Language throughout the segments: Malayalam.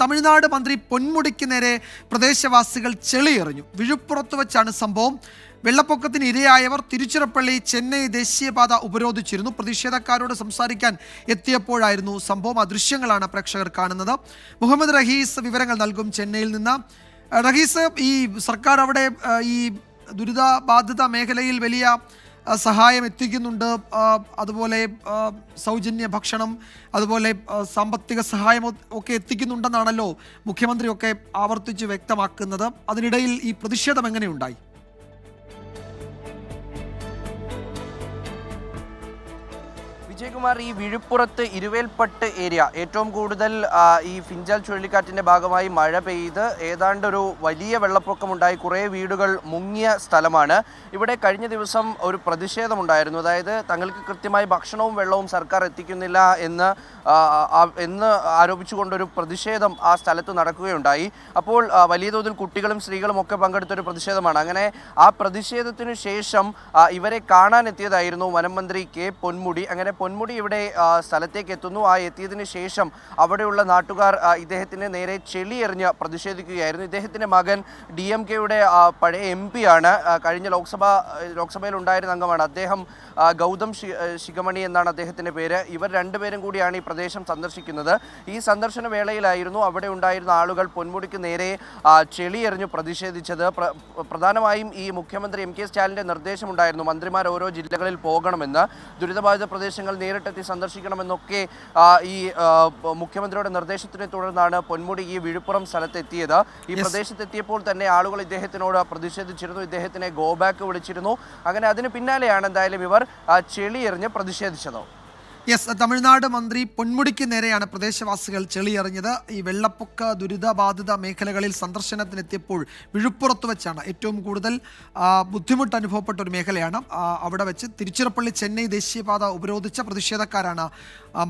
തമിഴ്നാട് മന്ത്രി പൊന്മുടിക്ക് നേരെ പ്രദേശവാസികൾ ചെളിയെറിഞ്ഞു. വിഴുപ്പുറത്ത് വെച്ചാണ് സംഭവം. വെള്ളപ്പൊക്കത്തിന് ഇരയായവർ തിരുച്ചിറപ്പള്ളി ചെന്നൈ ദേശീയപാത ഉപരോധിച്ചിരുന്നു. പ്രതിഷേധക്കാരോട് സംസാരിക്കാൻ എത്തിയപ്പോഴായിരുന്നു സംഭവം. ആ ദൃശ്യങ്ങളാണ് പ്രേക്ഷകർ കാണുന്നത്. മുഹമ്മദ് റഹീസ് വിവരങ്ങൾ നൽകും ചെന്നൈയിൽ നിന്ന്. റഹീസ്, ഈ സർക്കാർ അവിടെ ഈ ദുരിതബാധിത മേഖലയിൽ വലിയ സഹായം എത്തിക്കുന്നുണ്ട്. അതുപോലെ സൗജന്യ ഭക്ഷണം, അതുപോലെ സാമ്പത്തിക സഹായം ഒക്കെ എത്തിക്കുന്നുണ്ടെന്നാണല്ലോ മുഖ്യമന്ത്രിയൊക്കെ ആവർത്തിച്ച് വ്യക്തമാക്കുന്നത്. അതിനിടയിൽ ഈ പ്രതിഷേധം എങ്ങനെയുണ്ടായി? വിജയകുമാർ, ഈ വിഴുപ്പുറത്ത് ഇരുവേൽപ്പട്ട് ഏരിയ ഏറ്റവും കൂടുതൽ ഈ ഫിഞ്ചാൽ ചുഴലിക്കാറ്റിൻ്റെ ഭാഗമായി മഴ പെയ്ത് ഏതാണ്ടൊരു വലിയ വെള്ളപ്പൊക്കമുണ്ടായി കുറേ വീടുകൾ മുങ്ങിയ സ്ഥലമാണ്. ഇവിടെ കഴിഞ്ഞ ദിവസം ഒരു പ്രതിഷേധമുണ്ടായിരുന്നു. അതായത് തങ്ങൾക്ക് കൃത്യമായി ഭക്ഷണവും വെള്ളവും സർക്കാർ എത്തിക്കുന്നില്ല എന്ന് ആരോപിച്ചുകൊണ്ടൊരു പ്രതിഷേധം ആ സ്ഥലത്ത് നടക്കുകയുണ്ടായി. അപ്പോൾ വലിയ തോതിൽ കുട്ടികളും സ്ത്രീകളും ഒക്കെ പങ്കെടുത്തൊരു പ്രതിഷേധമാണ്. അങ്ങനെ ആ പ്രതിഷേധത്തിനു ശേഷം ഇവരെ കാണാനെത്തിയതായിരുന്നു വനം മന്ത്രി കെ പൊന്മുടി. അങ്ങനെ പൊന്മുടി ഇവിടെ സ്ഥലത്തേക്ക് എത്തുന്നു. ആ എത്തിയതിനു ശേഷം അവിടെയുള്ള നാട്ടുകാർ ഇദ്ദേഹത്തിന് നേരെ ചെളിയെറിഞ്ഞ് പ്രതിഷേധിക്കുകയായിരുന്നു. ഇദ്ദേഹത്തിൻ്റെ മകൻ DMK-യുടെ പഴയ MP ആണ്. കഴിഞ്ഞ ലോക്സഭയിൽ ഉണ്ടായിരുന്ന അംഗമാണ് അദ്ദേഹം. ഗൗതം ശിഖമണി എന്നാണ് അദ്ദേഹത്തിൻ്റെ പേര്. ഇവർ രണ്ടുപേരും കൂടിയാണ് ഈ പ്രദേശം സന്ദർശിക്കുന്നത്. ഈ സന്ദർശന വേളയിലായിരുന്നു അവിടെ ഉണ്ടായിരുന്ന ആളുകൾ പൊന്മുടിക്ക് നേരെ ചെളിയെറിഞ്ഞ് പ്രതിഷേധിച്ചത്. പ്രധാനമായും ഈ മുഖ്യമന്ത്രി MK സ്റ്റാലിൻ്റെ നിർദ്ദേശമുണ്ടായിരുന്നു മന്ത്രിമാർ ഓരോ ജില്ലകളിൽ പോകണമെന്ന്, ദുരിതബാധിത പ്രദേശങ്ങൾ നേരിട്ടെത്തി സന്ദർശിക്കണമെന്നൊക്കെ ഈ മുഖ്യമന്ത്രിയുടെ നിർദ്ദേശത്തിനെ തുടർന്നാണ് പൊന്മുടി ഈ വിഴുപ്പുറം സ്ഥലത്തെത്തിയത്. ഈ പ്രദേശത്തെത്തിയപ്പോൾ തന്നെ ആളുകൾ ഇദ്ദേഹത്തിനോട് പ്രതിഷേധിച്ചിരുന്നു. ഇദ്ദേഹത്തിനെ ഗോ ബാക്ക് വിളിച്ചിരുന്നു. അങ്ങനെ അതിന് പിന്നാലെയാണ് എന്തായാലും ഇവർ ചെളിയെറിഞ്ഞ് പ്രതിഷേധിച്ചത്. തമിഴ്നാട് മന്ത്രി പൊന്മുടിക്ക് നേരെയാണ് പ്രദേശവാസികൾ ചെളിയെറിഞ്ഞത്. ഈ വെള്ളപ്പൊക്ക ദുരിതബാധിത മേഖലകളിൽ സന്ദർശനത്തിനെത്തിയപ്പോൾ വിഴുപ്പുറത്ത് വെച്ചാണ് ഏറ്റവും കൂടുതൽ ബുദ്ധിമുട്ട് അനുഭവപ്പെട്ട ഒരു മേഖലയാണ്. അവിടെ വെച്ച് തിരുച്ചിറപ്പള്ളി ചെന്നൈ ദേശീയപാത ഉപരോധിച്ച പ്രതിഷേധക്കാരാണ്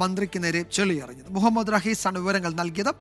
മന്ത്രിക്ക് നേരെ ചെളിയെറിഞ്ഞത്. മുഹമ്മദ് റഹീസാണ് വിവരങ്ങൾ നൽകിയത്.